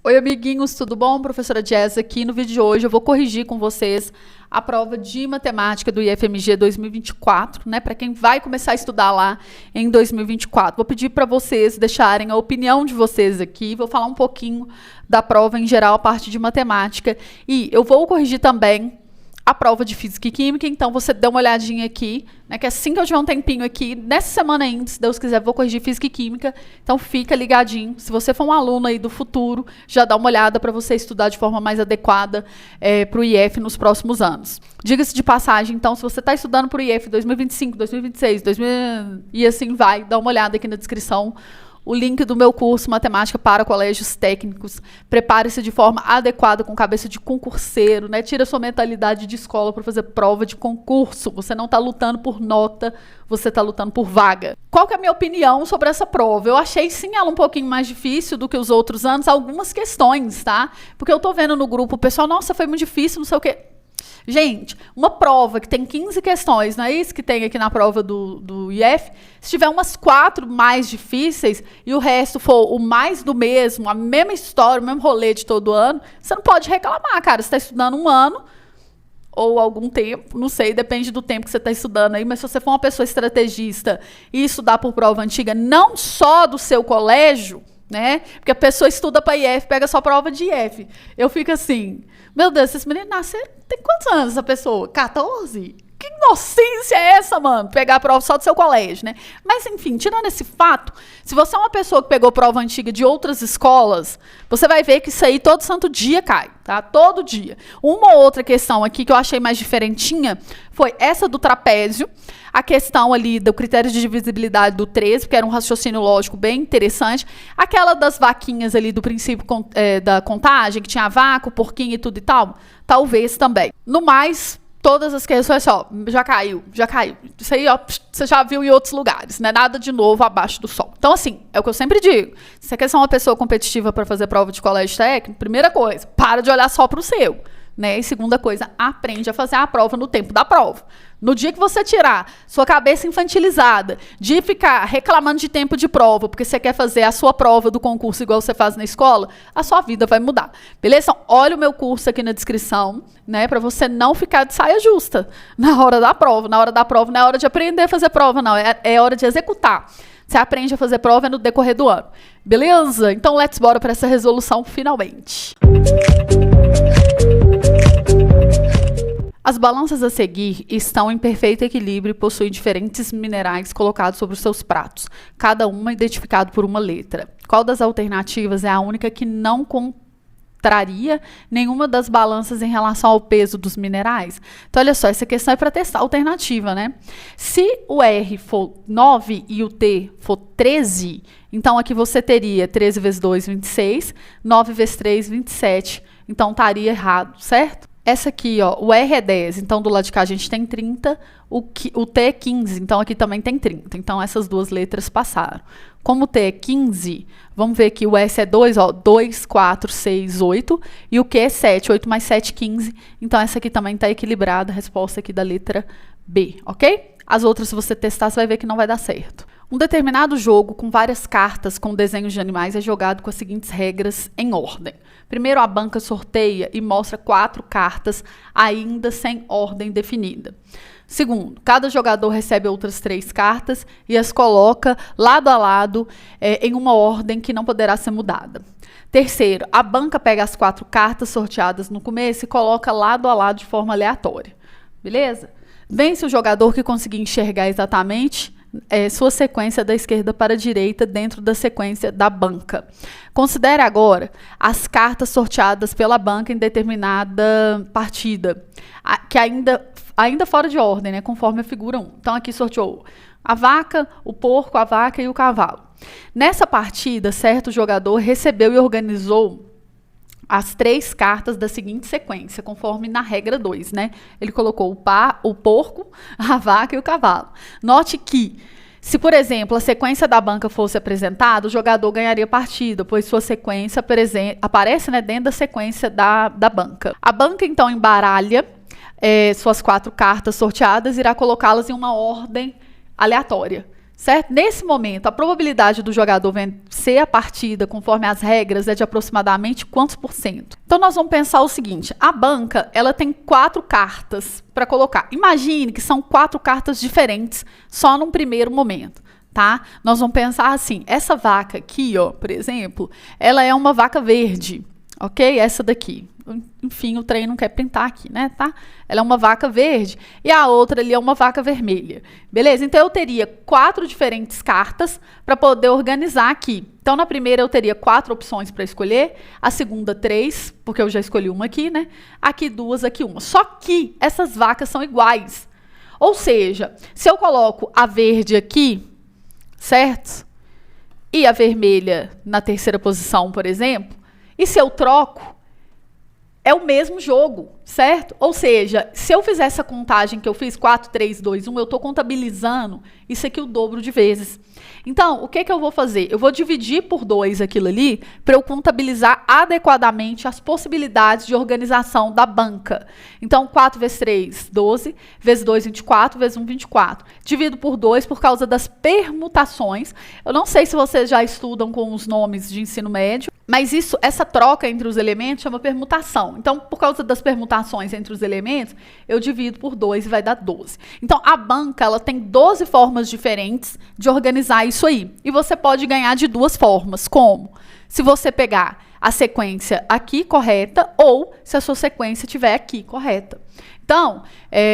Oi, amiguinhos, tudo bom? Professora Jess aqui. No vídeo de hoje eu vou corrigir com vocês a prova de matemática do IFMG 2024, né? Para quem vai começar a estudar lá em 2024. Vou pedir para vocês deixarem a opinião de vocês aqui. Vou falar um pouquinho da prova em geral, a parte de matemática. E eu vou corrigir também a prova de Física e Química, então você dá uma olhadinha aqui, né, que assim que eu tiver um tempinho aqui, nessa semana ainda, se Deus quiser, vou corrigir Física e Química, então fica ligadinho. Se você for um aluno aí do futuro, já dá uma olhada para você estudar de forma mais adequada para o IF nos próximos anos. Diga-se de passagem, então, se você está estudando para o IF 2025, 2026, e assim vai, dá uma olhada aqui na descrição, o link do meu curso Matemática para Colégios Técnicos. Prepare-se de forma adequada, com cabeça de concurseiro, né? Tira sua mentalidade de escola para fazer prova de concurso. Você não está lutando por nota, você está lutando por vaga. Qual que é a minha opinião sobre essa prova? Eu achei sim ela um pouquinho mais difícil do que os outros anos, algumas questões, tá? Porque eu tô vendo no grupo o pessoal, nossa, foi muito difícil, não sei o quê. Gente, uma prova que tem 15 questões, não é isso que tem aqui na prova do IF? Se tiver umas 4 mais difíceis e o resto for o mais do mesmo, a mesma história, o mesmo rolê de todo ano, você não pode reclamar, cara. Você está estudando um ano ou algum tempo, não sei, depende do tempo que você está estudando aí, mas se você for uma pessoa estrategista e estudar por prova antiga, não só do seu colégio, né? Porque a pessoa estuda para IF, pega só prova de IF. Eu fico assim, meu Deus, esses meninos nasceram, tem quantos anos essa pessoa? 14? Que inocência é essa, mano? Pegar a prova só do seu colégio, né? Mas, enfim, tirando esse fato, se você é uma pessoa que pegou prova antiga de outras escolas, você vai ver que isso aí todo santo dia cai, tá? Todo dia. Uma ou outra questão aqui que eu achei mais diferentinha foi essa do trapézio, a questão ali do critério de divisibilidade do 13, que era um raciocínio lógico bem interessante, aquela das vaquinhas ali do princípio da contagem, que tinha vácuo, porquinho e tudo e tal, talvez também. No mais, todas as questões, ó, já caiu. Isso aí, ó, você já viu em outros lugares, né? Nada de novo abaixo do sol. Então, assim, é o que eu sempre digo. Se você quer ser uma pessoa competitiva para fazer prova de colégio técnico, primeira coisa, para de olhar só para o seu, né? E segunda coisa, aprende a fazer a prova no tempo da prova. No dia que você tirar sua cabeça infantilizada de ficar reclamando de tempo de prova, porque você quer fazer a sua prova do concurso igual você faz na escola, a sua vida vai mudar. Beleza? Então, olha o meu curso aqui na descrição, né? Para você não ficar de saia justa na hora da prova. Na hora da prova não é hora de aprender a fazer prova, não. É hora de executar. Você aprende a fazer prova no decorrer do ano. Beleza? Então, let's bora para essa resolução finalmente. As balanças a seguir estão em perfeito equilíbrio e possuem diferentes minerais colocados sobre os seus pratos, cada uma identificado por uma letra. Qual das alternativas é a única que não contraria nenhuma das balanças em relação ao peso dos minerais? Então, olha só, essa questão é para testar a alternativa, né? Se o R for 9 e o T for 13, então aqui você teria 13 vezes 2, 26, 9 vezes 3, 27. Então, estaria errado, certo? Essa aqui, ó, o R é 10, então do lado de cá a gente tem 30, o T é 15, então aqui também tem 30. Então essas duas letras passaram. Como o T é 15, vamos ver que o S é 2, ó, 2, 4, 6, 8, e o Q é 7, 8 mais 7, 15. Então essa aqui também está equilibrada, a resposta aqui da letra B, ok? As outras, se você testar, você vai ver que não vai dar certo. Um determinado jogo com várias cartas com desenhos de animais é jogado com as seguintes regras em ordem. Primeiro, a banca sorteia e mostra 4 cartas ainda sem ordem definida. Segundo, cada jogador recebe outras 3 cartas e as coloca lado a lado em uma ordem que não poderá ser mudada. Terceiro, a banca pega as 4 cartas sorteadas no começo e coloca lado a lado de forma aleatória. Beleza? Vence o jogador que conseguir enxergar exatamente sua sequência da esquerda para a direita dentro da sequência da banca. Considere agora as cartas sorteadas pela banca em determinada partida, que ainda fora de ordem, né, conforme a figura 1. Então, aqui sorteou a vaca, o porco, a vaca e o cavalo. Nessa partida, certo jogador recebeu e organizou as 3 cartas da seguinte sequência, conforme na regra 2, né? Ele colocou o porco, a vaca e o cavalo. Note que, se, por exemplo, a sequência da banca fosse apresentada, o jogador ganharia partida, pois sua sequência aparece, né, dentro da sequência da banca. A banca, então, embaralha suas 4 cartas sorteadas e irá colocá-las em uma ordem aleatória. certo? Nesse momento, a probabilidade do jogador vencer a partida, conforme as regras, é de aproximadamente quantos por cento? Então, nós vamos pensar o seguinte, a banca, ela tem 4 cartas para colocar. Imagine que são 4 cartas diferentes, só num primeiro momento, tá? Nós vamos pensar assim, essa vaca aqui, ó, por exemplo, ela é uma vaca verde, ok? Essa daqui. Enfim, o trem não quer printar aqui, né, tá? Ela é uma vaca verde e a outra ali é uma vaca vermelha. Beleza? Então, eu teria 4 diferentes cartas para poder organizar aqui. Então, na primeira eu teria 4 opções para escolher, a segunda 3, porque eu já escolhi uma aqui, né? Aqui 2, aqui 1. Só que essas vacas são iguais. Ou seja, se eu coloco a verde aqui, certo? E a vermelha na terceira posição, por exemplo, e se eu troco, é o mesmo jogo, certo? Ou seja, se eu fizer essa contagem que eu fiz, 4, 3, 2, 1, eu estou contabilizando isso aqui o dobro de vezes. Então, o que que eu vou fazer? Eu vou dividir por 2 aquilo ali para eu contabilizar adequadamente as possibilidades de organização da banca. Então, 4 vezes 3, 12, vezes 2, 24, vezes 1, 24. Divido por 2 por causa das permutações. Eu não sei se vocês já estudam com os nomes de ensino médio, mas essa troca entre os elementos chama permutação. Então, por causa das permutações entre os elementos, eu divido por 2 e vai dar 12. Então, a banca ela tem 12 formas diferentes de organizar isso aí. E você pode ganhar de 2 formas. Como? Se você pegar a sequência aqui correta ou se a sua sequência estiver aqui correta. Então,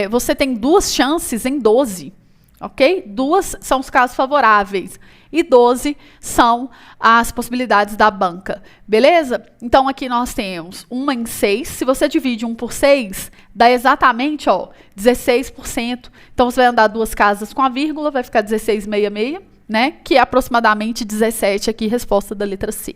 você tem 2 chances em 12. Ok? 2 são os casos favoráveis e 12 são as possibilidades da banca. Beleza? Então, aqui nós temos 1 em 6. Se você divide 1 por 6, dá exatamente, ó, 16%. Então, você vai andar 2 casas com a vírgula, vai ficar 16,66, né? Que é aproximadamente 17 aqui, resposta da letra C.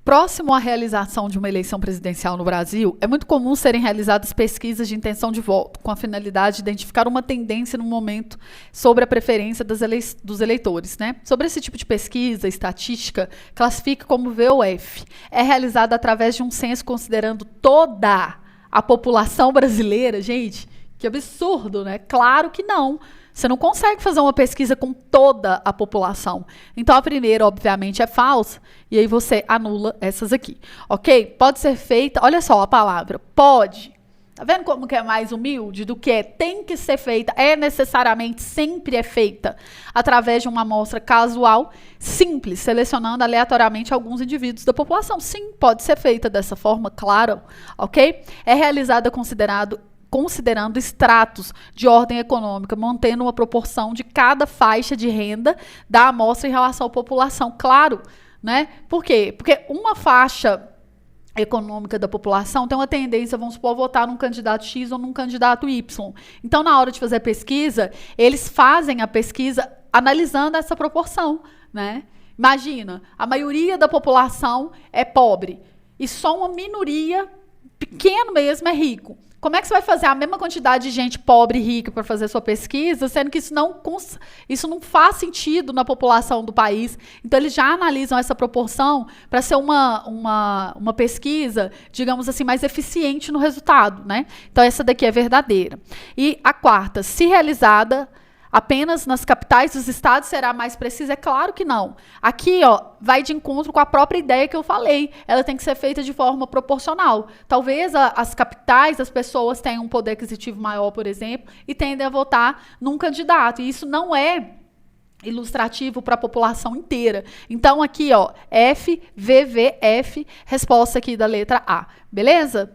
Próximo à realização de uma eleição presidencial no Brasil, é muito comum serem realizadas pesquisas de intenção de voto, com a finalidade de identificar uma tendência no momento sobre a preferência dos eleitores, né? Sobre esse tipo de pesquisa, estatística, classifica como VOF. É realizada através de um censo considerando toda a população brasileira. Gente, que absurdo, né? Claro que não. Você não consegue fazer uma pesquisa com toda a população. Então, a primeira, obviamente, é falsa. E aí você anula essas aqui. Ok? Pode ser feita... Olha só a palavra. Pode. Tá vendo como que é mais humilde do que tem que ser feita? Necessariamente, sempre é feita. Através de uma amostra casual, simples, selecionando aleatoriamente alguns indivíduos da população. Sim, pode ser feita dessa forma, claro. Ok? É realizada considerando estratos de ordem econômica, mantendo uma proporção de cada faixa de renda da amostra em relação à população. Claro, né? Por quê? Porque uma faixa econômica da população tem uma tendência, vamos supor, a votar num candidato X ou num candidato Y. Então, na hora de fazer a pesquisa, eles fazem a pesquisa analisando essa proporção, né? Imagina, a maioria da população é pobre e só uma minoria, pequeno mesmo, é rico. Como é que você vai fazer a mesma quantidade de gente pobre e rica para fazer sua pesquisa, sendo que isso não faz sentido na população do país? Então, eles já analisam essa proporção para ser uma pesquisa, digamos assim, mais eficiente no resultado, né? Então, essa daqui é verdadeira. E a quarta, se realizada apenas nas capitais dos estados, será mais precisa? É claro que não. Aqui, ó, vai de encontro com a própria ideia que eu falei. Ela tem que ser feita de forma proporcional. Talvez as capitais, as pessoas tenham um poder aquisitivo maior, por exemplo, e tendem a votar num candidato. E isso não é ilustrativo para a população inteira. Então, aqui, ó, F, V, V, F, resposta aqui da letra A. Beleza?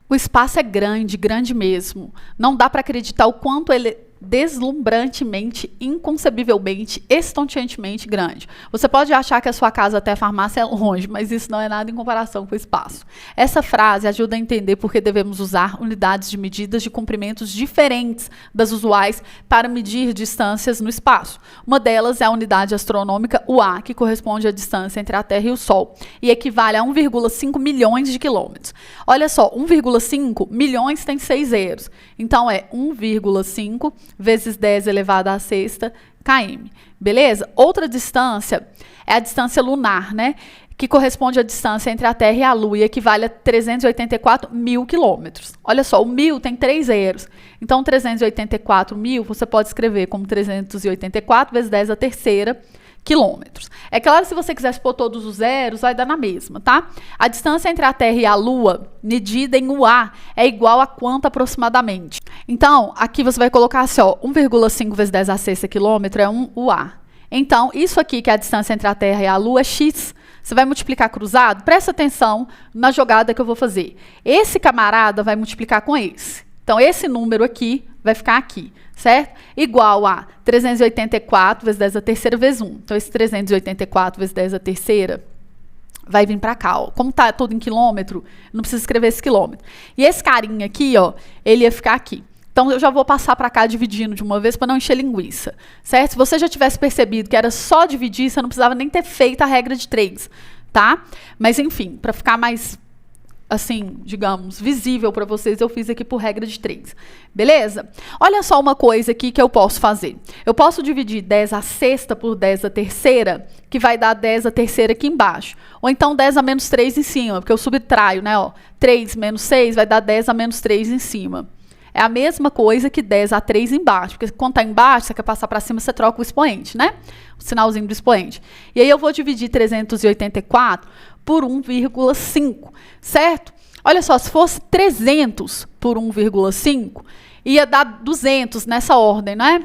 O espaço é grande, grande mesmo. Não dá para acreditar o quanto ele é deslumbrantemente, inconcebivelmente, estonteantemente grande. Você pode achar que a sua casa até a farmácia é longe, mas isso não é nada em comparação com o espaço. Essa frase ajuda a entender por que devemos usar unidades de medidas de comprimentos diferentes das usuais para medir distâncias no espaço. Uma delas é a unidade astronômica UA, que corresponde à distância entre a Terra e o Sol, e equivale a 1,5 milhões de quilômetros. Olha só, 1,5 milhões tem 6 zeros. Então, é 1,5 vezes 10 elevado à sexta km. Beleza? Outra distância é a distância lunar, né? que corresponde à distância entre a Terra e a Lua e equivale a 384 mil quilômetros. Olha só, o 1000 tem 3 zeros. Então, 384 mil você pode escrever como 384 vezes 10 a terceira quilômetros. É claro, se você quisesse pôr todos os zeros, vai dar na mesma, tá? A distância entre a Terra e a Lua, medida em UA, é igual a quanto aproximadamente? Então, aqui você vai colocar assim, ó, 1,5 vezes 10 a sexta quilômetro é 1 UA. Então, isso aqui, que é a distância entre a Terra e a Lua, é x. Você vai multiplicar cruzado? Presta atenção na jogada que eu vou fazer. Esse camarada vai multiplicar com esse. Então, esse número aqui vai ficar aqui, certo? Igual a 384 vezes 10 a terceira vezes 1. Então, esse 384 vezes 10 a terceira vai vir para cá, ó. Como tá tudo em quilômetro, não precisa escrever esse quilômetro. E esse carinha aqui, ó, ele ia ficar aqui. Então, eu já vou passar para cá dividindo de uma vez para não encher linguiça, certo? Se você já tivesse percebido que era só dividir, você não precisava nem ter feito a regra de 3, tá? Mas, enfim, para ficar mais, assim, digamos, visível para vocês, eu fiz aqui por regra de 3, beleza? Olha só uma coisa aqui que eu posso fazer. Eu posso dividir 10 a sexta por 10 a terceira, que vai dar 10 a terceira aqui embaixo. Ou então 10 a menos 3 em cima, porque eu subtraio, né? Ó, 3 menos 6 vai dar 10 a menos 3 em cima. É a mesma coisa que 10 a 3 embaixo, porque quando está embaixo, você quer passar para cima, você troca o expoente, né? O sinalzinho do expoente. E aí eu vou dividir 384 por 1,5, certo? Olha só, se fosse 300 por 1,5, ia dar 200 nessa ordem, né?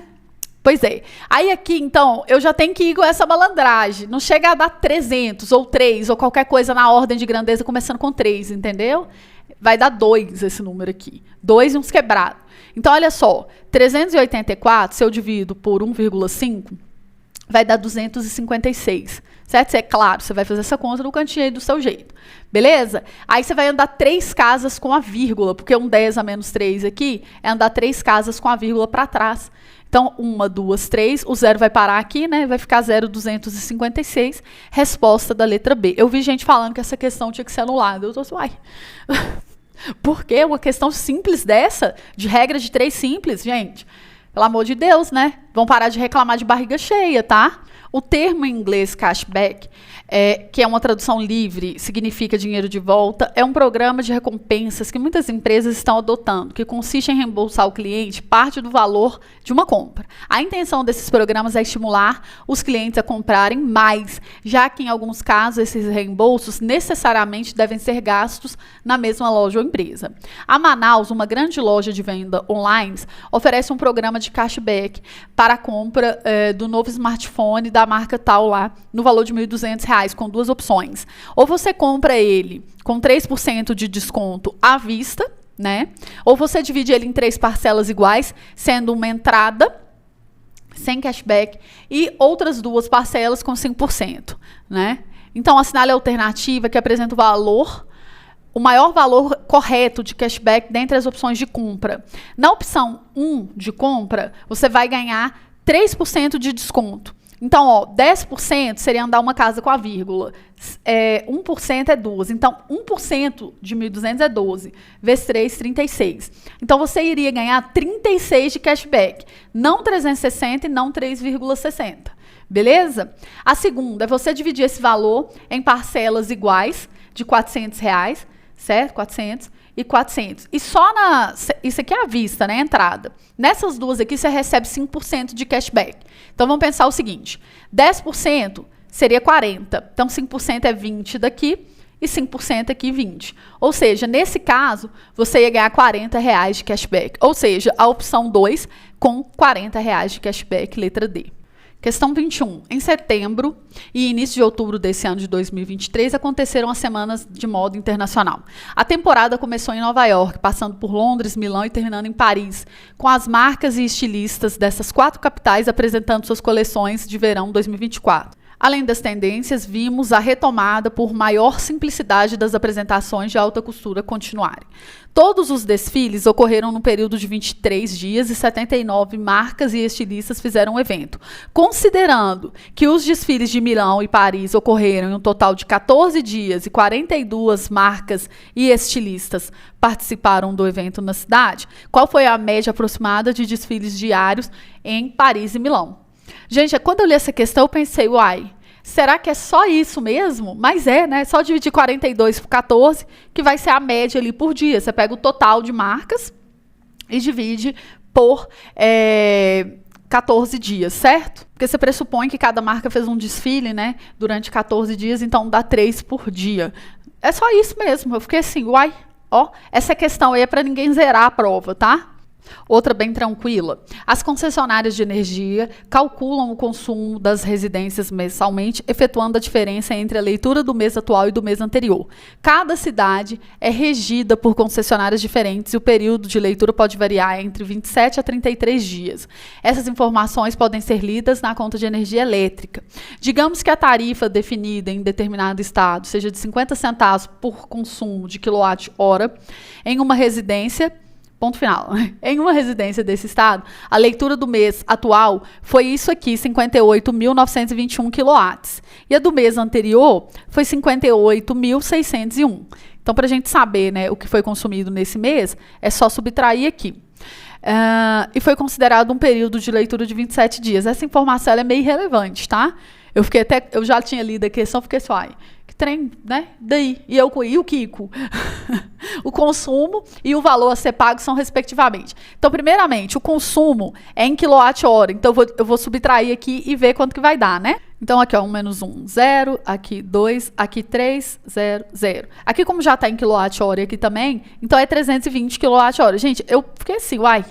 Pois é. Aí aqui, então, eu já tenho que ir com essa malandragem. Não chega a dar 300 ou 3 ou qualquer coisa na ordem de grandeza começando com 3, entendeu? Vai dar 2 esse número aqui. 2 e uns quebrados. Então, olha só. 384, se eu divido por 1,5, vai dar 256. Certo? É claro, você vai fazer essa conta no cantinho aí do seu jeito. Beleza? Aí você vai andar 3 casas com a vírgula, porque um 10 a menos 3 aqui é andar 3 casas com a vírgula para trás. Então, 1, 2, 3, o zero vai parar aqui, né? Vai ficar 0,256, resposta da letra B. Eu vi gente falando que essa questão tinha que ser anulada. Eu tô assim, uai, por que uma questão simples dessa? De regra de 3 simples, gente? Pelo amor de Deus, né? Vão parar de reclamar de barriga cheia, tá? O termo em inglês cashback, que é uma tradução livre, significa dinheiro de volta, é um programa de recompensas que muitas empresas estão adotando, que consiste em reembolsar ao cliente parte do valor de uma compra. A intenção desses programas é estimular os clientes a comprarem mais, já que em alguns casos esses reembolsos necessariamente devem ser gastos na mesma loja ou empresa. A Manaus, uma grande loja de venda online, oferece um programa de cashback para a compra do novo smartphone da marca tal lá, no valor de R$ 1.200, com 2 opções. Ou você compra ele com 3% de desconto à vista, né? Ou você divide ele em 3 parcelas iguais, sendo uma entrada sem cashback e outras 2 parcelas com 5%, né? Então, assinale a alternativa que apresenta o maior valor correto de cashback dentre as opções de compra. Na opção 1 de compra, você vai ganhar 3% de desconto. Então, ó, 10% seria andar uma casa com a vírgula. 1% é 12. Então, 1% de 1.200 é 12. Vezes 3, 36. Então, você iria ganhar 36 de cashback. Não 360 e não 3,60. Beleza? A segunda é você dividir esse valor em parcelas iguais de R$ 400, certo? 400 e 400. E só isso aqui é à vista, né? Entrada. Nessas duas aqui, você recebe 5% de cashback. Então, vamos pensar o seguinte. 10% seria 40. Então, 5% é 20 daqui e 5% aqui 20. Ou seja, nesse caso, você ia ganhar R$ 40 de cashback. Ou seja, a opção 2 com R$ 40 de cashback, letra D. Questão 21. Em setembro e início de outubro desse ano de 2023, aconteceram as semanas de moda internacional. A temporada começou em Nova York, passando por Londres, Milão e terminando em Paris, com as marcas e estilistas dessas 4 capitais apresentando suas coleções de verão 2024. Além das tendências, vimos a retomada por maior simplicidade das apresentações de alta costura continuarem. Todos os desfiles ocorreram no período de 23 dias e 79 marcas e estilistas fizeram o evento. Considerando que os desfiles de Milão e Paris ocorreram em um total de 14 dias e 42 marcas e estilistas participaram do evento na cidade, qual foi a média aproximada de desfiles diários em Paris e Milão? Gente, quando eu li essa questão, eu pensei, uai, será que é só isso mesmo? Mas é, né? Só dividir 42 por 14, que vai ser a média ali por dia. Você pega o total de marcas e divide por 14 dias, certo? Porque você pressupõe que cada marca fez um desfile, né? Durante 14 dias, então dá 3 por dia. É só isso mesmo. Eu fiquei assim, uai, ó, essa questão aí é para ninguém zerar a prova, tá? Outra bem tranquila. As concessionárias de energia calculam o consumo das residências mensalmente, efetuando a diferença entre a leitura do mês atual e do mês anterior. Cada cidade é regida por concessionárias diferentes e o período de leitura pode variar entre 27 a 33 dias. Essas informações podem ser lidas na conta de energia elétrica. Digamos que a tarifa definida em determinado estado seja de 50 centavos por consumo de quilowatt-hora em uma residência. Ponto final. Em uma residência desse estado, a leitura do mês atual foi isso aqui, 58.921 quilowatts. E a do mês anterior foi 58.601. Então, para a gente saber, né, o que foi consumido nesse mês, é só subtrair aqui. E foi considerado um período de leitura de 27 dias. Essa informação ela é meio irrelevante, tá? Eu já tinha lido a questão, fiquei assim, ai, que trem, né? Daí. E o Kiko? O consumo e o valor a ser pago são respectivamente. Então, primeiramente, o consumo é em quilowatt-hora. Então, eu vou subtrair aqui e ver quanto que vai dar, né? Então, aqui, ó, 1 menos 1, 0. Aqui, 2. Aqui, 3, 0, 0. Aqui, como já está em quilowatt-hora aqui também, então é 320 quilowatt-hora. Gente, eu fiquei assim, uai,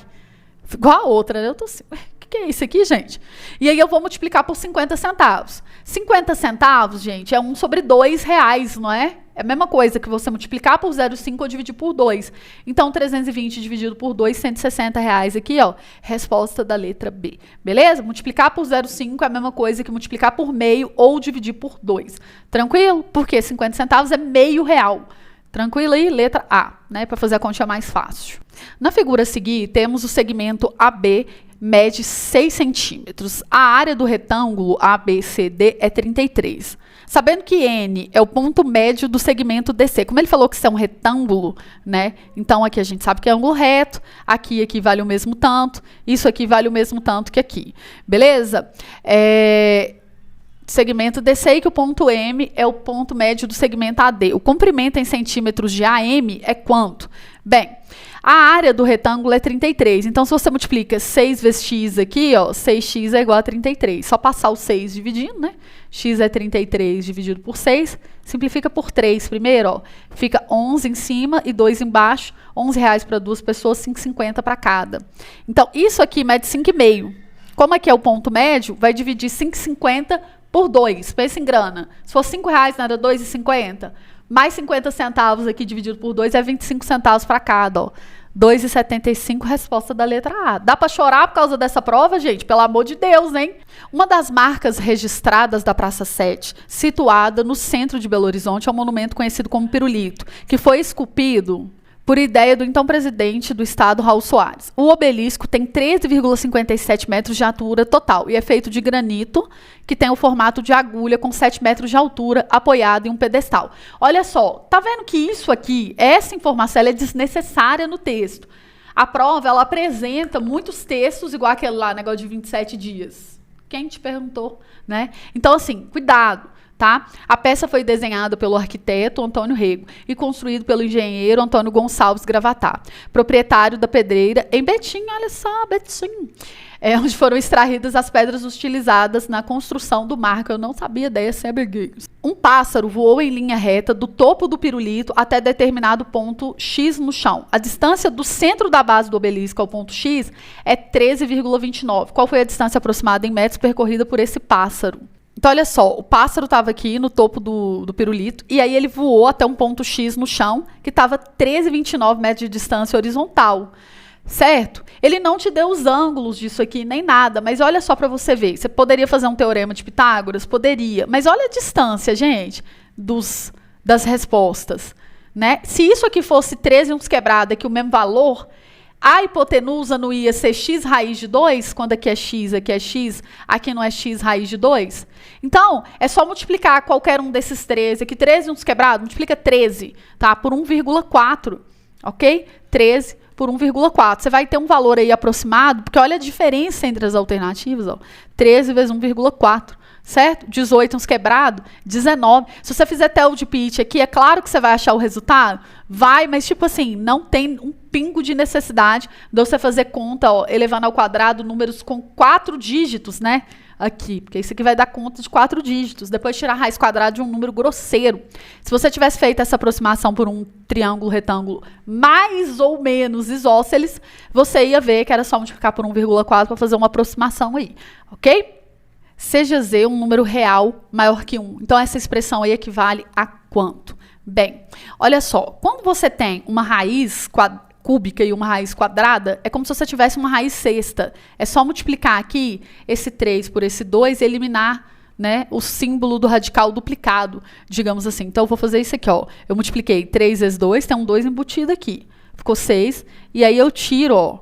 igual a outra, né? Eu tô assim, o que é isso aqui, gente? E aí eu vou multiplicar por 50 centavos. 50 centavos, gente, é 1 sobre 2 reais, não é? É a mesma coisa que você multiplicar por 0,5 ou dividir por 2. Então, 320 dividido por 2, 160 reais aqui, ó. Resposta da letra B. Beleza? Multiplicar por 0,5 é a mesma coisa que multiplicar por meio ou dividir por 2. Tranquilo? Porque 50 centavos é meio real. Tranquilo aí? Letra A, né? Para fazer a continha mais fácil. Na figura a seguir, temos o segmento AB, mede 6 centímetros. A área do retângulo ABCD é 33. Sabendo que N é o ponto médio do segmento DC. Como ele falou que isso é um retângulo, né? Então, aqui a gente sabe que é ângulo reto. Aqui vale o mesmo tanto. Isso aqui vale o mesmo tanto que aqui. Beleza? Segmento DC e que o ponto M é o ponto médio do segmento AD. O comprimento em centímetros de AM é quanto? Bem, a área do retângulo é 33. Então, se você multiplica 6 vezes x aqui, ó, 6x é igual a 33. Só passar o 6 dividindo, né? X é 33 dividido por 6. Simplifica por 3 primeiro, ó. Fica 11 em cima e 2 embaixo. R$11 para duas pessoas, 5,50 para cada. Então, isso aqui mede 5,5. Como aqui é o ponto médio, vai dividir 5,50 por 2. Pensa em grana. Se for R$5, não era 2,50? Mais 50 centavos aqui dividido por 2 é 25 centavos para cada, ó. 2,75, resposta da letra A. Dá para chorar por causa dessa prova, gente? Pelo amor de Deus, hein? Uma das marcas registradas da Praça 7, situada no centro de Belo Horizonte, é um monumento conhecido como Pirulito, que foi esculpido por ideia do então presidente do estado, Raul Soares. O obelisco tem 13,57 metros de altura total e é feito de granito, que tem o formato de agulha com 7 metros de altura, apoiado em um pedestal. Olha só, tá vendo que isso aqui, essa informação, ela é desnecessária no texto. A prova, ela apresenta muitos textos, igual aquele lá, negócio de 27 dias. Quem te perguntou, né? Então, assim, cuidado. Tá? A peça foi desenhada pelo arquiteto Antônio Rego e construído pelo engenheiro Antônio Gonçalves Gravatá, proprietário da pedreira em Betim, olha só, Betim, onde foram extraídas as pedras utilizadas na construção do marco. Eu não sabia dessa, amiguinhos. Um pássaro voou em linha reta do topo do pirulito até determinado ponto X no chão. A distância do centro da base do obelisco ao ponto X é 13,29. Qual foi a distância aproximada em metros percorrida por esse pássaro? Então, olha só, o pássaro estava aqui no topo do pirulito e aí ele voou até um ponto X no chão, que estava 13,29 metros de distância horizontal, certo? Ele não te deu os ângulos disso aqui, nem nada, mas olha só para você ver. Você poderia fazer um teorema de Pitágoras? Poderia, mas olha a distância, gente, das respostas, né? Se isso aqui fosse 13 uns quebrado, aqui o mesmo valor, a hipotenusa não ia ser x raiz de 2, quando aqui é x, aqui não é x raiz de 2? Então, é só multiplicar qualquer um desses 13. Aqui 13 uns quebrados, multiplica 13, tá? Por 1,4, ok? 13 por 1,4. Você vai ter um valor aí aproximado, porque olha a diferença entre as alternativas, ó. 13 vezes 1,4, certo? 18 uns quebrados, 19. Se você fizer TEL de pitch aqui, é claro que você vai achar o resultado? Vai, mas tipo assim, não tem um pingo de necessidade de você fazer conta, ó, elevando ao quadrado números com 4 dígitos, né? Aqui, porque isso aqui vai dar conta de 4 dígitos. Depois tirar a raiz quadrada de um número grosseiro. Se você tivesse feito essa aproximação por um triângulo retângulo mais ou menos isósceles, você ia ver que era só multiplicar por 1,4 para fazer uma aproximação aí, ok? Seja Z um número real maior que 1. Então, essa expressão aí equivale a quanto? Bem, olha só, quando você tem uma raiz cúbica e uma raiz quadrada, é como se você tivesse uma raiz sexta. É só multiplicar aqui esse 3 por esse 2 e eliminar, né, o símbolo do radical duplicado, digamos assim. Então, eu vou fazer isso aqui, ó. Eu multipliquei 3 vezes 2, tem um 2 embutido aqui. Ficou 6. E aí eu tiro, ó,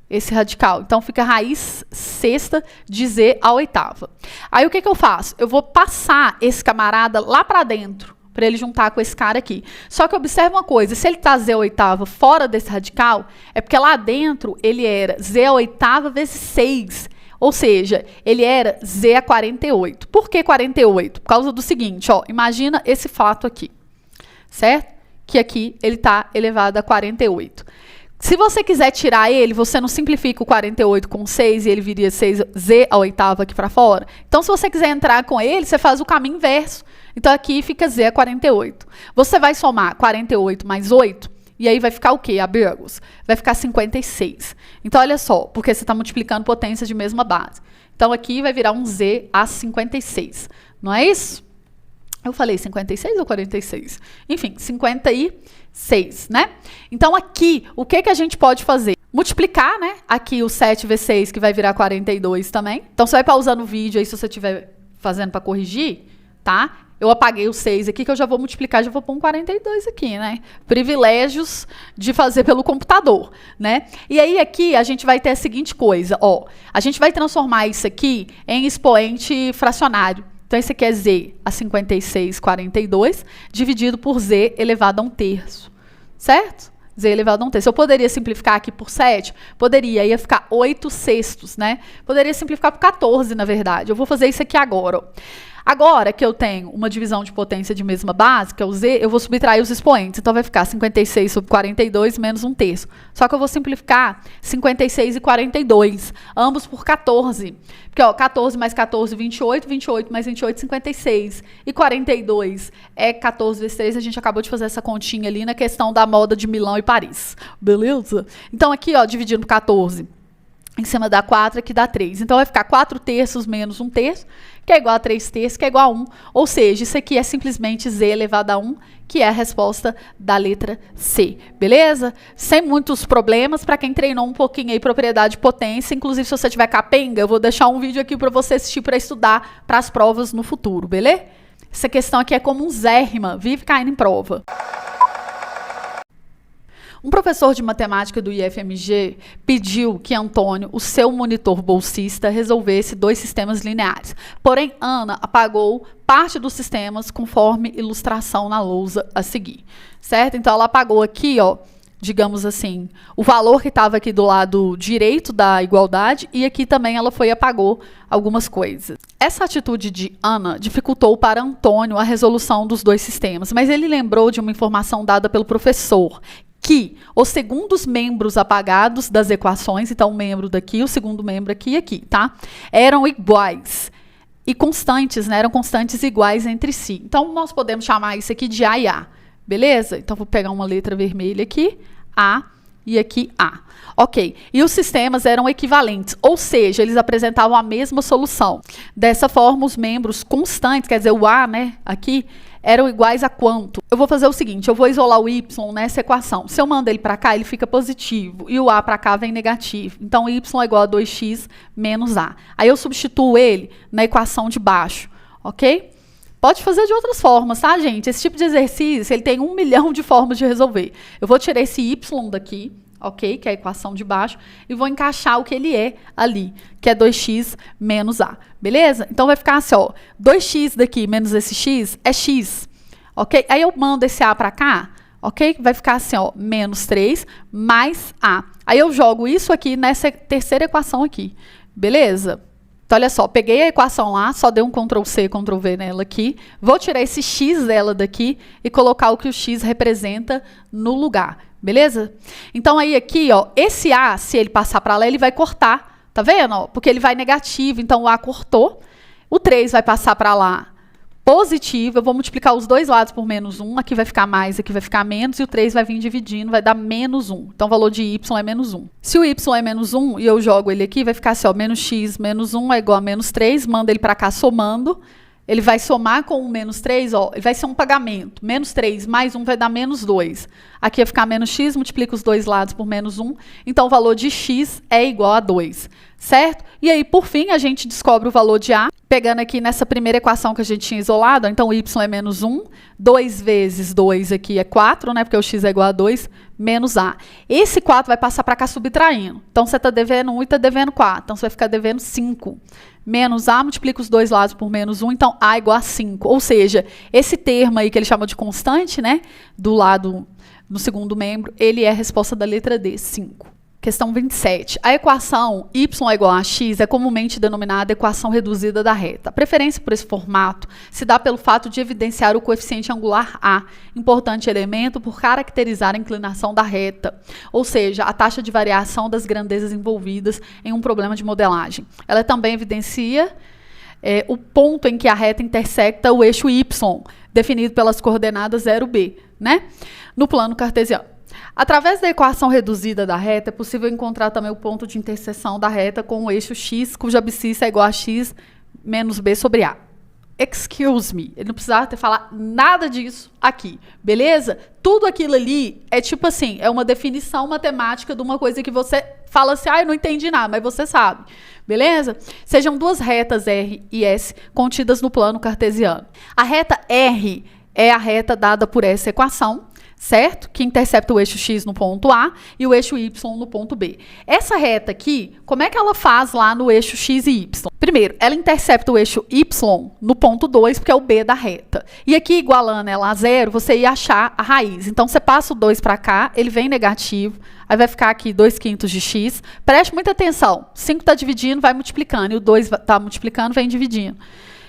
esse radical. Então, fica a raiz sexta de Z à oitava. Aí, o que eu faço? Eu vou passar esse camarada lá para dentro, para ele juntar com esse cara aqui. Só que observe uma coisa, se ele está Z à oitava fora desse radical, é porque lá dentro ele era Z à oitava vezes 6. Ou seja, ele era Z a 48. Por que 48? Por causa do seguinte, ó, imagina esse fato aqui, certo? Que aqui ele está elevado a 48. Se você quiser tirar ele, você não simplifica o 48 com 6 e ele viria 6 Z a oitava aqui para fora? Então, se você quiser entrar com ele, você faz o caminho inverso. Então, aqui fica Z a 48. Você vai somar 48 mais 8, e aí vai ficar o quê, amigos? Vai ficar 56. Então, olha só, porque você está multiplicando potências de mesma base. Então, aqui vai virar um Z a 56. Não é isso? Eu falei 56 ou 46? Enfim, 56, né? Então, aqui, o que a gente pode fazer? Multiplicar, né? Aqui o 7 vezes 6, que vai virar 42 também. Então, você vai pausando o vídeo aí, se você estiver fazendo para corrigir, tá? Eu apaguei o 6 aqui, que eu já vou multiplicar, já vou pôr um 42 aqui, né? Privilégios de fazer pelo computador, né? E aí, aqui, a gente vai ter a seguinte coisa, ó. A gente vai transformar isso aqui em expoente fracionário. Então, esse aqui é Z a 56,42, dividido por Z elevado a 1/3, certo? Z elevado a 1/3. Eu poderia simplificar aqui por 7? Poderia, ia ficar 8/6, né? Poderia simplificar por 14, na verdade. Eu vou fazer isso aqui agora, ó. Agora que eu tenho uma divisão de potência de mesma base, que é o Z, eu vou subtrair os expoentes. Então, vai ficar 56 sobre 42 menos 1/3. Só que eu vou simplificar 56 e 42, ambos por 14. Porque, ó, 14 mais 14, 28. 28 mais 28, 56. E 42 é 14 vezes 3. A gente acabou de fazer essa continha ali na questão da moda de Milão e Paris. Beleza? Então, aqui, ó, dividindo por 14. Em cima da 4, aqui dá 3. Então, vai ficar 4/3 menos 1/3, que é igual a 3/3, que é igual a 1. Ou seja, isso aqui é simplesmente Z elevado a 1, que é a resposta da letra C. Beleza? Sem muitos problemas, para quem treinou um pouquinho aí propriedade de potência. Inclusive, se você tiver capenga, eu vou deixar um vídeo aqui para você assistir para estudar para as provas no futuro, beleza? Essa questão aqui é comunzérrima, vive caindo em prova. Um professor de matemática do IFMG pediu que Antônio, o seu monitor bolsista, resolvesse 2 sistemas lineares. Porém, Ana apagou parte dos sistemas conforme ilustração na lousa a seguir, certo? Então, ela apagou aqui, ó, digamos assim, o valor que estava aqui do lado direito da igualdade, e aqui também ela foi e apagou algumas coisas. Essa atitude de Ana dificultou para Antônio a resolução dos 2 sistemas, mas ele lembrou de uma informação dada pelo professor, que os segundos membros apagados das equações, então o membro daqui, o segundo membro aqui e aqui, tá? Eram iguais e constantes, né? Eram constantes iguais entre si. Então, nós podemos chamar isso aqui de A e A, beleza? Então, vou pegar uma letra vermelha aqui, A, e aqui A. Ok, e os sistemas eram equivalentes, ou seja, eles apresentavam a mesma solução. Dessa forma, os membros constantes, quer dizer, o A, né, aqui, eram iguais a quanto? Eu vou fazer o seguinte, eu vou isolar o y nessa equação. Se eu mando ele para cá, ele fica positivo, e o a para cá vem negativo. Então, y é igual a 2x menos a. Aí eu substituo ele na equação de baixo, ok? Pode fazer de outras formas, tá, gente? Esse tipo de exercício, ele tem 1 milhão de formas de resolver. Eu vou tirar esse y daqui, ok? Que é a equação de baixo, e vou encaixar o que ele é ali, que é 2x menos a, beleza? Então, vai ficar assim, ó, 2x daqui menos esse x é x, ok? Aí eu mando esse a para cá, ok? Vai ficar assim, ó, menos 3 mais a. Aí eu jogo isso aqui nessa terceira equação aqui, beleza? Então, olha só, peguei a equação lá, só dei um Ctrl+C, Ctrl+V nela aqui. Vou tirar esse x dela daqui e colocar o que o x representa no lugar, beleza? Então, aí aqui, ó, esse A, se ele passar para lá, ele vai cortar, tá vendo? Ó, porque ele vai negativo, então o A cortou. O 3 vai passar para lá positivo, eu vou multiplicar os dois lados por -1, aqui vai ficar mais, aqui vai ficar menos, e o 3 vai vir dividindo, vai dar -1. Então, o valor de y é -1. Se o y é -1 e eu jogo ele aqui, vai ficar assim, ó, menos x menos 1 é igual a -3, manda ele para cá somando, ele vai somar com o -3, ó, ele vai ser um pagamento, -3 mais 1 vai dar -2. Aqui vai ficar menos x, multiplica os dois lados por -1, então o valor de x é igual a 2, certo? E aí, por fim, a gente descobre o valor de A, pegando aqui nessa primeira equação que a gente tinha isolado, então y é -1, 2 vezes 2 aqui é 4, né, porque o x é igual a 2, menos A. Esse 4 vai passar para cá subtraindo. Então, você está devendo 1 e está devendo 4, então você vai ficar devendo 5. Menos A, multiplica os dois lados por -1, então A igual a 5. Ou seja, esse termo aí que ele chama de constante, né, do lado, no segundo membro, ele é a resposta da letra D, 5. Questão 27. A equação y é igual a x é comumente denominada equação reduzida da reta. A preferência por esse formato se dá pelo fato de evidenciar o coeficiente angular A, importante elemento por caracterizar a inclinação da reta, ou seja, a taxa de variação das grandezas envolvidas em um problema de modelagem. Ela também evidencia o ponto em que a reta intersecta o eixo y, definido pelas coordenadas 0b, né? No plano cartesiano. Através da equação reduzida da reta, é possível encontrar também o ponto de interseção da reta com o eixo x, cuja abscissa é igual a x menos b sobre a. Excuse me, ele não precisava ter falado nada disso aqui, beleza? Tudo aquilo ali é tipo assim, é uma definição matemática de uma coisa que você fala assim, eu não entendi nada, mas você sabe, beleza? Sejam duas retas R e S contidas no plano cartesiano. A reta R é a reta dada por essa equação, certo? Que intercepta o eixo x no ponto A e o eixo y no ponto B. Essa reta aqui, como é que ela faz lá no eixo x e y? Primeiro, ela intercepta o eixo y no ponto 2, porque é o B da reta. E aqui, igualando ela a 0, você ia achar a raiz. Então, você passa o 2 para cá, ele vem negativo, aí vai ficar aqui 2/5 de x. Preste muita atenção, 5 está dividindo, vai multiplicando, e o 2 está multiplicando, vem dividindo.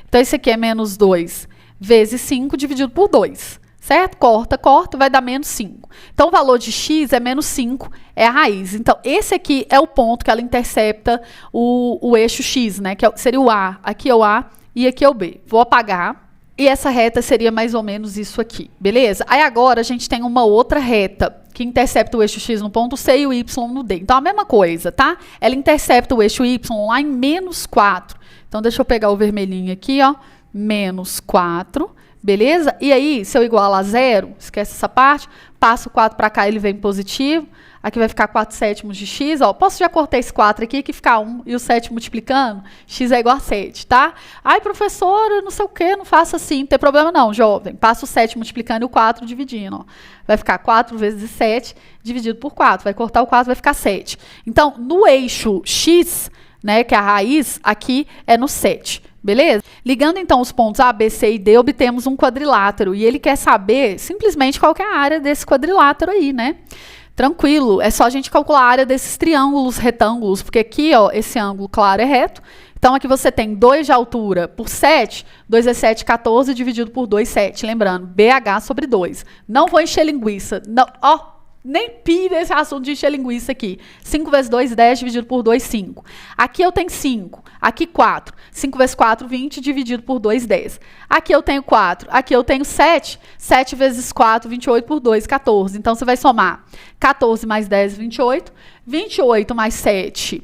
Então, esse aqui é menos 2 vezes 5 dividido por 2. Certo? Corta, corta, vai dar menos 5. Então, o valor de x é menos 5, é a raiz. Então, esse aqui é o ponto que ela intercepta o eixo x, né? Que seria o A. Aqui é o A e aqui é o B. Vou apagar. E essa reta seria mais ou menos isso aqui, beleza? Aí agora a gente tem uma outra reta que intercepta o eixo x no ponto C e o y no D. Então, a mesma coisa, tá? Ela intercepta o eixo y lá em menos 4. Então, deixa eu pegar o vermelhinho aqui, ó. Menos 4. Beleza? E aí, se eu igualo a 0, esquece essa parte, passo o 4 para cá, ele vem positivo. Aqui vai ficar 4/7 de x. Ó, posso já cortar esse 4 aqui, que fica 1, e o 7 multiplicando? X é igual a 7, tá? Ai, professora, não sei o quê, não faça assim. Não tem problema não, jovem. Passa o 7 multiplicando e o 4 dividindo. Ó. Vai ficar 4 vezes 7 dividido por 4. Vai cortar o 4, vai ficar 7. Então, no eixo x, né, que é a raiz, aqui é no 7. Beleza? Ligando então os pontos A, B, C e D, obtemos um quadrilátero. E ele quer saber simplesmente qual que é a área desse quadrilátero aí, né? Tranquilo, é só a gente calcular a área desses triângulos retângulos, porque aqui, ó, esse ângulo claro é reto. Então, aqui você tem 2 de altura por 7, 2 é 7, 14, dividido por 2, 7. Lembrando, BH sobre 2. Não vou encher linguiça. Não, ó. Nem pira esse assunto de encher linguiça aqui. 5 vezes 2, 10, dividido por 2, 5. Aqui eu tenho 5. Aqui 4. 5 vezes 4, 20, dividido por 2, 10. Aqui eu tenho 4. Aqui eu tenho 7. 7 vezes 4, 28 por 2, 14. Então, você vai somar 14 mais 10, 28. 28 mais 7.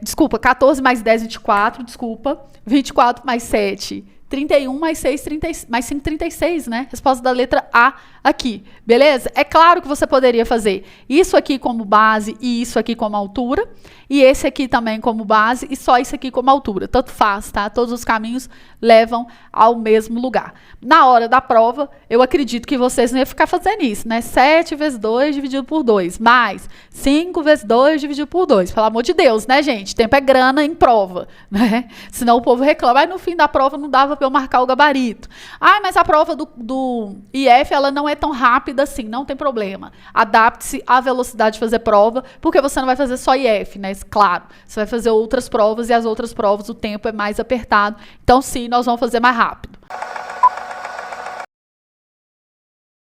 Desculpa, 14 mais 10, 24. Desculpa. 24 mais 7. 31 mais 6, 5, 36, né? Resposta da letra A aqui, beleza? É claro que você poderia fazer isso aqui como base e isso aqui como altura, e esse aqui também como base e só isso aqui como altura. Tanto faz, tá? Todos os caminhos levam ao mesmo lugar. Na hora da prova, eu acredito que vocês não iam ficar fazendo isso, né? 7 vezes 2 dividido por 2, mais 5 vezes 2 dividido por 2. Pelo amor de Deus, né, gente? Tempo é grana em prova, né? Senão o povo reclama, mas no fim da prova não dava para eu marcar o gabarito. Ah, mas a prova do IF, ela não é tão rápida assim, não tem problema. Adapte-se à velocidade de fazer prova, porque você não vai fazer só IF, né? Claro, você vai fazer outras provas e as outras provas o tempo é mais apertado. Então, sim, nós vamos fazer mais rápido.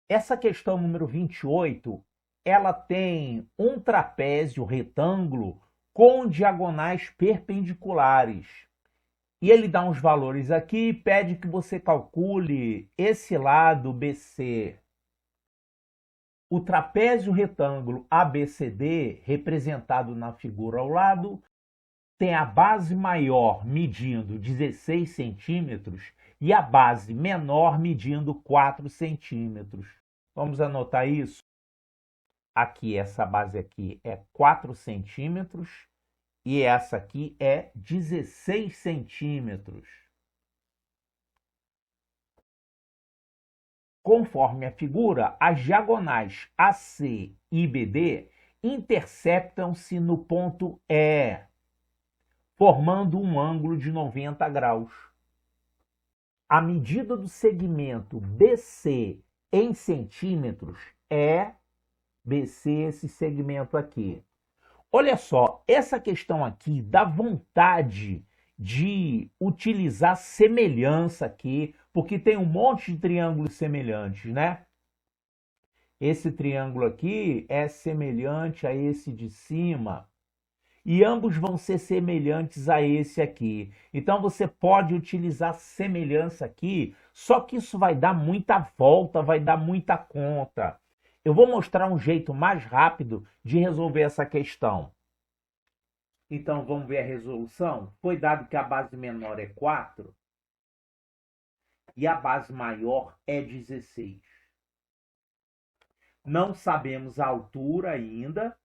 Essa questão número 28, ela tem um trapézio retângulo com diagonais perpendiculares. E ele dá uns valores aqui e pede que você calcule esse lado BC. O trapézio retângulo ABCD, representado na figura ao lado, tem a base maior medindo 16 centímetros e a base menor medindo 4 centímetros. Vamos anotar isso? Aqui, essa base aqui é 4 centímetros e essa aqui é 16 centímetros. Conforme a figura, as diagonais AC e BD interceptam-se no ponto E, formando um ângulo de 90 graus. A medida do segmento BC em centímetros é BC, esse segmento aqui. Olha só, essa questão aqui dá vontade de utilizar semelhança aqui, porque tem um monte de triângulos semelhantes, né? Esse triângulo aqui é semelhante a esse de cima e ambos vão ser semelhantes a esse aqui. Então você pode utilizar semelhança aqui, só que isso vai dar muita volta, vai dar muita conta. Eu vou mostrar um jeito mais rápido de resolver essa questão. Então vamos ver a resolução. Foi dado que a base menor é 4 e a base maior é 16. Não sabemos a altura ainda.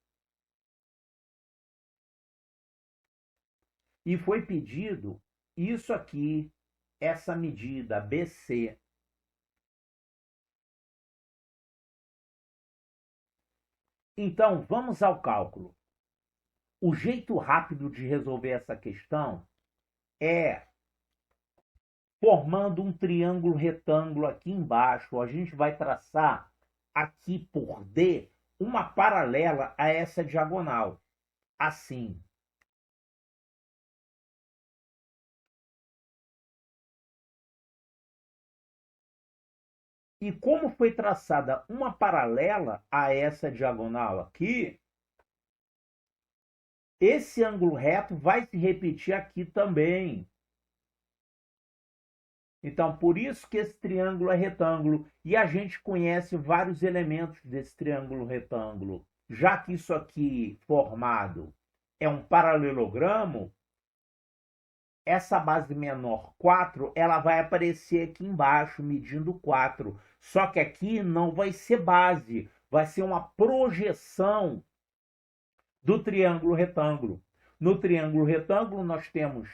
E foi pedido isso aqui, essa medida BC. Então, vamos ao cálculo. O jeito rápido de resolver essa questão é formando um triângulo retângulo aqui embaixo. A gente vai traçar aqui por D uma paralela a essa diagonal. Assim. E como foi traçada uma paralela a essa diagonal aqui, esse ângulo reto vai se repetir aqui também. Então, por isso que esse triângulo é retângulo. E a gente conhece vários elementos desse triângulo retângulo. Já que isso aqui formado é um paralelogramo, essa base menor 4, ela vai aparecer aqui embaixo, medindo 4. Só que aqui não vai ser base, vai ser uma projeção do triângulo retângulo. No triângulo retângulo, nós temos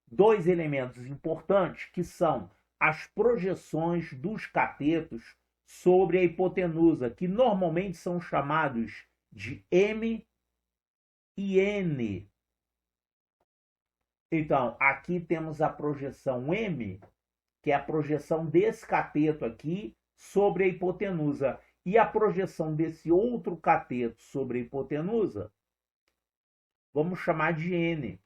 dois elementos importantes, que são as projeções dos catetos sobre a hipotenusa, que normalmente são chamados de M e N. Então, aqui temos a projeção M, que é a projeção desse cateto aqui sobre a hipotenusa, e a projeção desse outro cateto sobre a hipotenusa, vamos chamar de N.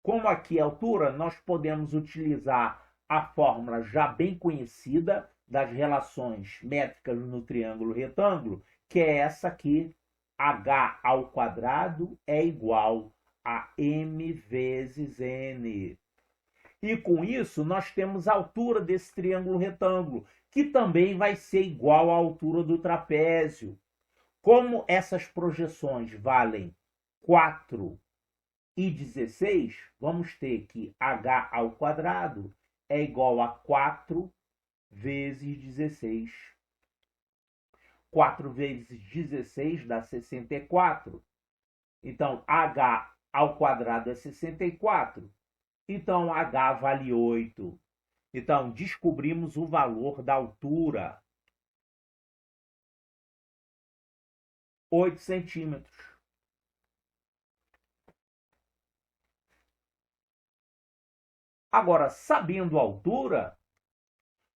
Como aqui é a altura, nós podemos utilizar a fórmula já bem conhecida das relações métricas no triângulo retângulo, que é essa aqui, h ao quadrado é igual a m vezes n. E com isso, nós temos a altura desse triângulo retângulo, que também vai ser igual à altura do trapézio. Como essas projeções valem 4 e 16, vamos ter que h ao quadrado é igual a 4 vezes 16. 4 vezes 16 dá 64. Então, h ao quadrado é 64. Então, h vale 8. Então, descobrimos o valor da altura. 8 centímetros. Agora, sabendo a altura,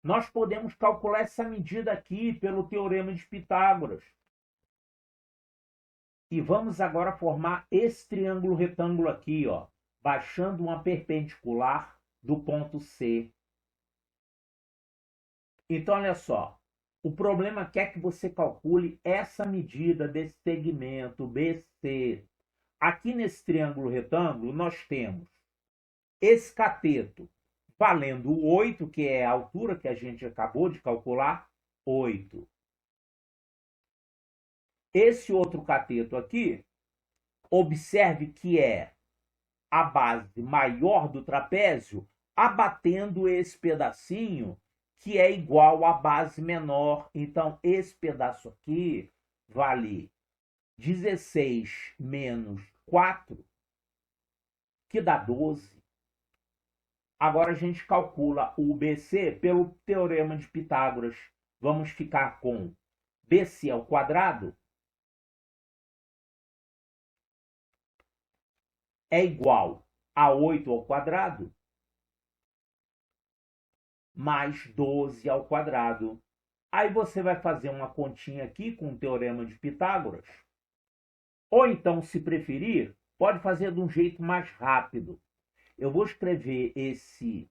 nós podemos calcular essa medida aqui pelo Teorema de Pitágoras. E vamos agora formar esse triângulo retângulo aqui, ó, baixando uma perpendicular do ponto C. Então, olha só, o problema quer que você calcule essa medida desse segmento BC. Aqui nesse triângulo retângulo, nós temos esse cateto valendo 8, que é a altura que a gente acabou de calcular, 8. Esse outro cateto aqui, observe que é a base maior do trapézio abatendo esse pedacinho que é igual à base menor. Então, esse pedaço aqui vale 16 menos 4, que dá 12. Agora a gente calcula o BC pelo Teorema de Pitágoras. Vamos ficar com BC ao quadrado é igual a 8 ao quadrado mais 12 ao quadrado. Aí você vai fazer uma continha aqui com o Teorema de Pitágoras. Ou então, se preferir, pode fazer de um jeito mais rápido. Eu vou escrever esse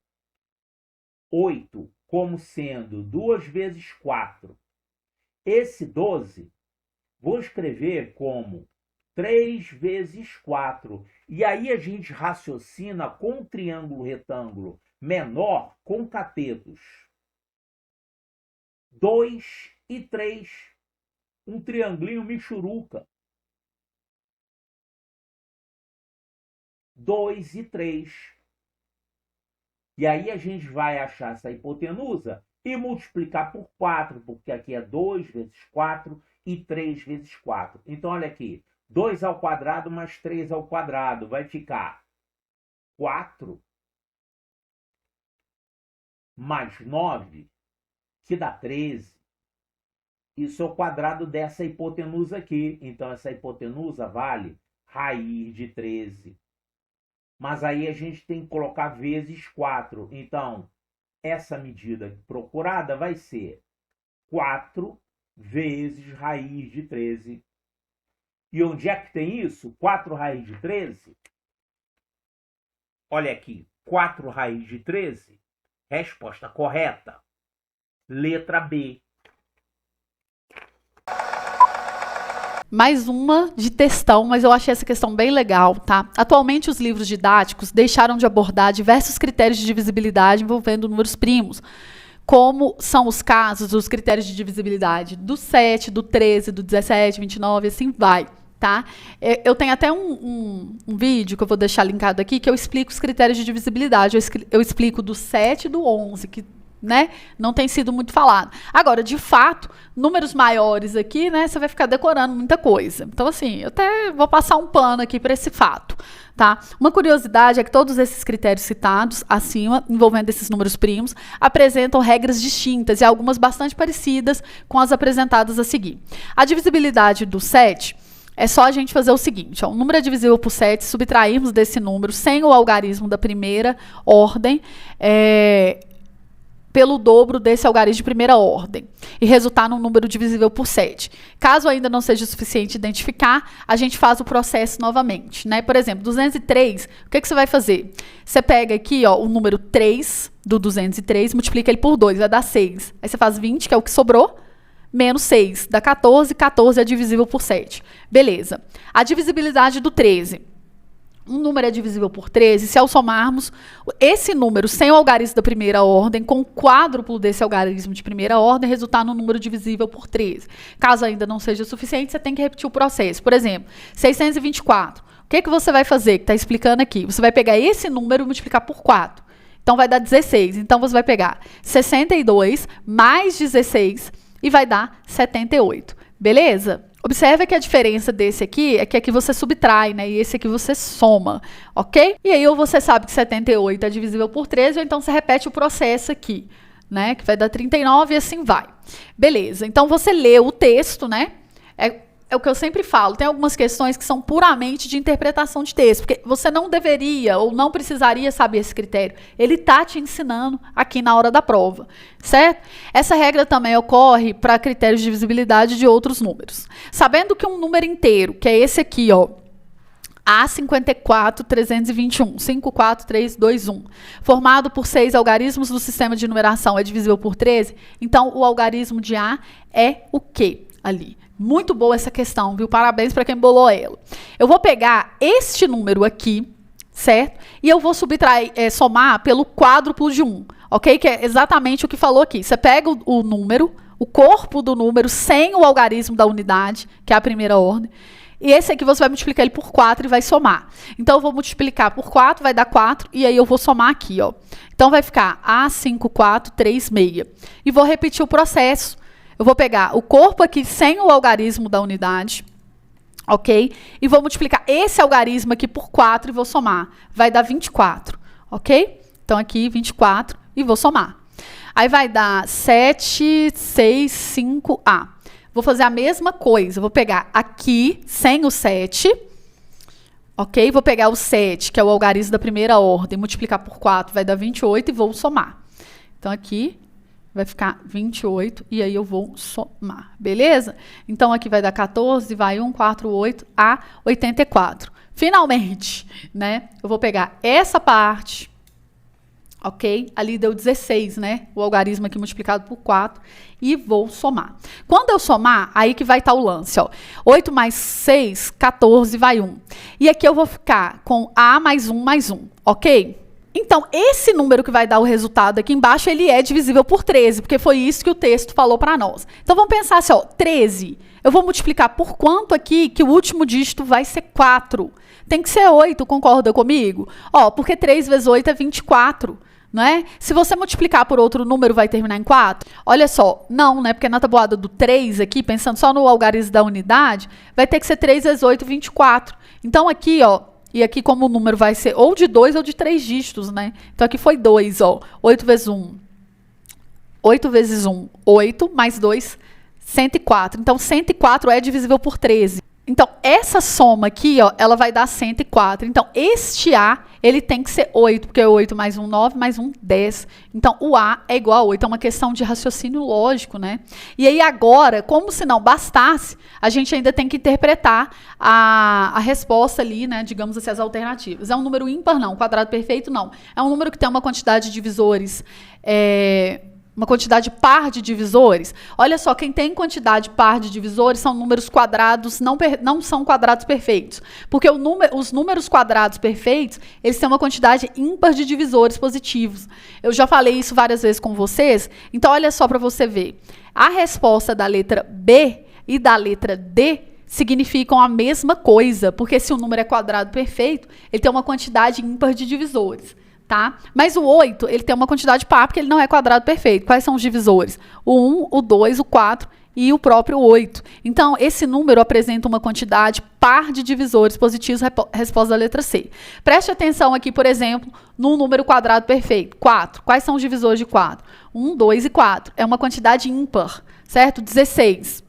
8 como sendo 2 vezes 4. Esse 12, vou escrever como 3 vezes 4. E aí a gente raciocina com um triângulo retângulo menor com catetos 2 e 3. Um triangulinho michuruca. 2 e 3. E aí a gente vai achar essa hipotenusa e multiplicar por 4, porque aqui é 2 vezes 4 e 3 vezes 4. Então, olha aqui, 2 ao quadrado mais 3 ao quadrado vai ficar 4 mais 9, que dá 13. Isso é o quadrado dessa hipotenusa aqui. Então, essa hipotenusa vale raiz de 13. Mas aí a gente tem que colocar vezes 4. Então, essa medida procurada vai ser 4 vezes raiz de 13. E onde é que tem isso? 4 raiz de 13? Olha aqui, 4 raiz de 13. Resposta correta. Letra B. Mais uma de textão, mas eu achei essa questão bem legal, tá? Atualmente, os livros didáticos deixaram de abordar diversos critérios de divisibilidade envolvendo números primos, como são os casos dos critérios de divisibilidade do 7, do 13, do 17, 29, assim vai, tá? Eu tenho até um vídeo que eu vou deixar linkado aqui, que eu explico os critérios de divisibilidade. Eu explico do 7 e do 11, que, né, não tem sido muito falado. Agora, de fato, números maiores aqui, né, você vai ficar decorando muita coisa. Então, assim, eu até vou passar um pano aqui para esse fato, tá? Uma curiosidade é que todos esses critérios citados acima, envolvendo esses números primos, apresentam regras distintas e algumas bastante parecidas com as apresentadas a seguir. A divisibilidade do 7 é só a gente fazer o seguinte, ó, um número é divisível por 7, subtrairmos desse número sem o algarismo da primeira ordem, pelo dobro desse algarismo de primeira ordem e resultar num número divisível por 7. Caso ainda não seja suficiente identificar, a gente faz o processo novamente, né? Por exemplo, 203, o que você vai fazer? Você pega aqui, ó, o número 3 do 203, multiplica ele por 2, vai dar 6. Aí você faz 20, que é o que sobrou, menos 6, dá 14, 14 é divisível por 7. Beleza. A divisibilidade do 13. Um número é divisível por 13 se ao somarmos esse número sem o algarismo da primeira ordem com o quádruplo desse algarismo de primeira ordem, resultar no número divisível por 13. Caso ainda não seja suficiente, você tem que repetir o processo. Por exemplo, 624. O que você vai fazer, que está explicando aqui? Você vai pegar esse número e multiplicar por 4. Então, vai dar 16. Então, você vai pegar 62 mais 16 e vai dar 78. Beleza? Observe que a diferença desse aqui é que aqui você subtrai, né? E esse aqui você soma, ok? E aí ou você sabe que 78 é divisível por 13, ou então você repete o processo aqui, né? Que vai dar 39 e assim vai. Beleza, então você lê o texto, né? É é o que eu sempre falo, tem algumas questões que são puramente de interpretação de texto, porque você não deveria ou não precisaria saber esse critério. Ele está te ensinando aqui na hora da prova, certo? Essa regra também ocorre para critérios de divisibilidade de outros números. Sabendo que um número inteiro, que é esse aqui, ó, A54.321, 54321, formado por 6 algarismos do sistema de numeração é divisível por 13, então o algarismo de A é o quê ali? Muito boa essa questão, viu? Parabéns para quem bolou ela. Eu vou pegar este número aqui, certo? E eu vou somar pelo quádruplo de 1, ok? Que é exatamente o que falou aqui. Você pega o número, o corpo do número sem o algarismo da unidade, que é a primeira ordem, e esse aqui você vai multiplicar ele por 4 e vai somar. Então, eu vou multiplicar por 4, vai dar 4, e aí eu vou somar aqui, ó. Então, vai ficar A5436. E vou repetir o processo. Eu vou pegar o corpo aqui sem o algarismo da unidade, ok? E vou multiplicar esse algarismo aqui por 4 e vou somar. Vai dar 24, ok? Então, aqui 24 e vou somar. Aí vai dar 765A. Vou fazer a mesma coisa. Vou pegar aqui sem o 7, ok? Vou pegar o 7, que é o algarismo da primeira ordem, multiplicar por 4 vai dar 28 e vou somar. Então, aqui vai ficar 28 e aí eu vou somar, beleza? Então, aqui vai dar 14, vai 1, 4, 8 a 84. Finalmente, né? Eu vou pegar essa parte, ok? Ali deu 16, né? O algarismo aqui multiplicado por 4 e vou somar. Quando eu somar, aí que vai estar o lance, ó. 8 mais 6, 14, vai 1. E aqui eu vou ficar com A mais 1 mais 1, ok? Então, esse número que vai dar o resultado aqui embaixo, ele é divisível por 13, porque foi isso que o texto falou para nós. Então, vamos pensar assim, ó, 13. Eu vou multiplicar por quanto aqui que o último dígito vai ser 4? Tem que ser 8, concorda comigo? Ó, porque 3 vezes 8 é 24, não é? Se você multiplicar por outro número, vai terminar em 4? Olha só, não, né? Porque na tabuada do 3 aqui, pensando só no algarismo da unidade, vai ter que ser 3 vezes 8, 24. Então, aqui, ó, e aqui como o número vai ser ou de 2 ou de 3 dígitos, né? Então, aqui foi 2, ó. 8 vezes 1. 8 vezes 1, 8, mais 2, 104. Então, 104 é divisível por 13. Então, essa soma aqui, ó, ela vai dar 104. Então, este A, ele tem que ser 8, porque 8 mais 1, 9, mais 1, 10. Então, o A é igual a 8. É uma questão de raciocínio lógico, né? E aí, agora, como se não bastasse, a gente ainda tem que interpretar a resposta ali, né? Digamos assim, as alternativas. É um número ímpar? Não. Quadrado perfeito? Não. É um número que tem uma quantidade de divisores... uma quantidade par de divisores. Olha só, quem tem quantidade par de divisores são números quadrados, não são quadrados perfeitos. Porque os números quadrados perfeitos, eles têm uma quantidade ímpar de divisores positivos. Eu já falei isso várias vezes com vocês. Então, olha só para você ver. A resposta da letra B e da letra D significam a mesma coisa. Porque se o número é quadrado perfeito, ele tem uma quantidade ímpar de divisores. Tá? Mas o 8, ele tem uma quantidade par, porque ele não é quadrado perfeito. Quais são os divisores? O 1, o 2, o 4 e o próprio 8. Então, esse número apresenta uma quantidade par de divisores positivos, resposta da letra C. Preste atenção aqui, por exemplo, no número quadrado perfeito, 4. Quais são os divisores de 4? 1, 2 e 4. É uma quantidade ímpar, certo? 16,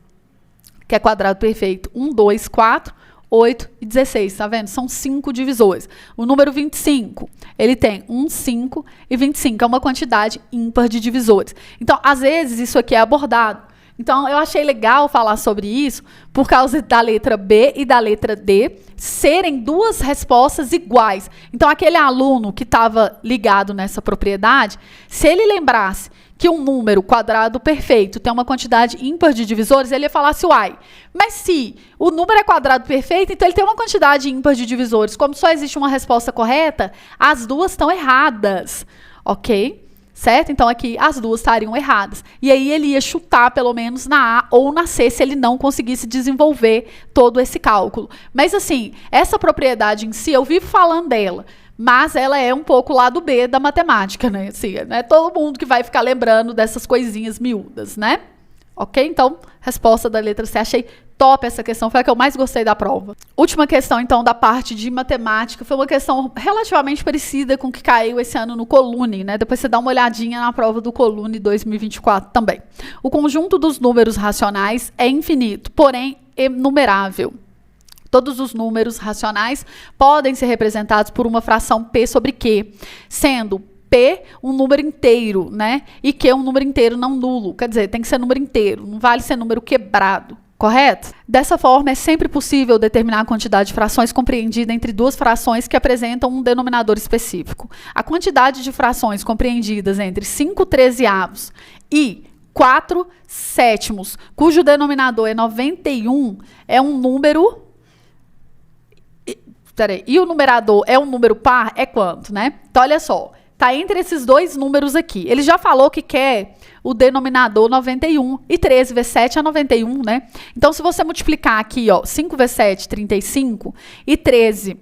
que é quadrado perfeito. 1, 2, 4... 8 e 16, tá vendo? São 5 divisores. O número 25, ele tem 1, 5 e 25, é uma quantidade ímpar de divisores. Então, às vezes, isso aqui é abordado. Então, eu achei legal falar sobre isso por causa da letra B e da letra D serem duas respostas iguais. Então, aquele aluno que estava ligado nessa propriedade, se ele lembrasse que um número quadrado perfeito tem uma quantidade ímpar de divisores, ele ia falar assim, uai, mas se o número é quadrado perfeito, então ele tem uma quantidade ímpar de divisores. Como só existe uma resposta correta, as duas estão erradas, ok? Certo? Então, aqui as duas estariam erradas. E aí ele ia chutar, pelo menos, na A ou na C, se ele não conseguisse desenvolver todo esse cálculo. Mas, assim, essa propriedade em si, eu vivo falando dela, mas ela é um pouco lado B da matemática, né? Assim, não é todo mundo que vai ficar lembrando dessas coisinhas miúdas, né? Ok? Então, resposta da letra C, achei top essa questão, foi a que eu mais gostei da prova. Última questão, então, da parte de matemática, foi uma questão relativamente parecida com o que caiu esse ano no Colune, né? Depois você dá uma olhadinha na prova do Colune 2024 também. O conjunto dos números racionais é infinito, porém enumerável. Todos os números racionais podem ser representados por uma fração P sobre Q, sendo P um número inteiro, né? E Q um número inteiro não nulo. Quer dizer, tem que ser número inteiro, não vale ser número quebrado. Correto? Dessa forma, é sempre possível determinar a quantidade de frações compreendida entre duas frações que apresentam um denominador específico. A quantidade de frações compreendidas entre 5/13 e 4/7, cujo denominador é 91, é um número... E o numerador é um número par, é quanto, né? Então, olha só. Está entre esses dois números aqui. Ele já falou que quer o denominador 91 e 13 vezes 7 é 91, né? Então, se você multiplicar aqui, ó, 5 vezes 7, 35 e 13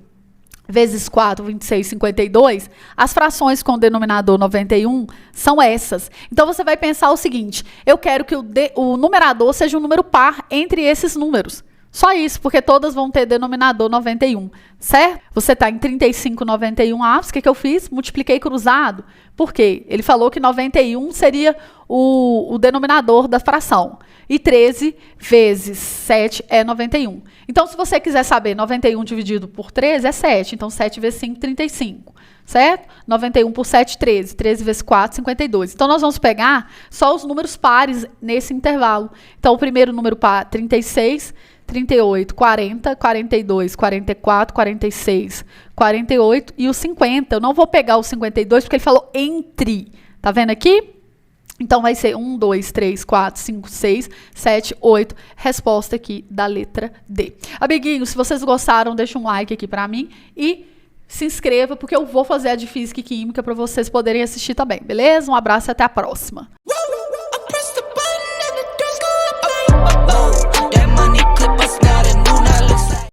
vezes 4, 26, 52, as frações com o denominador 91 são essas. Então, você vai pensar o seguinte, eu quero que o numerador seja um número par entre esses números. Só isso, porque todas vão ter denominador 91, certo? Você está em 35, 91 avos, o que eu fiz? Multipliquei cruzado. Por quê? Ele falou que 91 seria o denominador da fração. E 13 vezes 7 é 91. Então, se você quiser saber 91 dividido por 13 é 7. Então, 7 vezes 5, 35. Certo? 91 por 7, 13. 13 vezes 4, 52. Então, nós vamos pegar só os números pares nesse intervalo. Então, o primeiro número par, 36, 38, 40, 42, 44, 46, 48 e o 50. Eu não vou pegar o 52 porque ele falou entre. Tá vendo aqui? Então, vai ser 1, 2, 3, 4, 5, 6, 7, 8. Resposta aqui da letra D. Amiguinhos, se vocês gostaram, deixa um like aqui pra mim e se inscreva, porque eu vou fazer a de Física e Química para vocês poderem assistir também, beleza? Um abraço e até a próxima.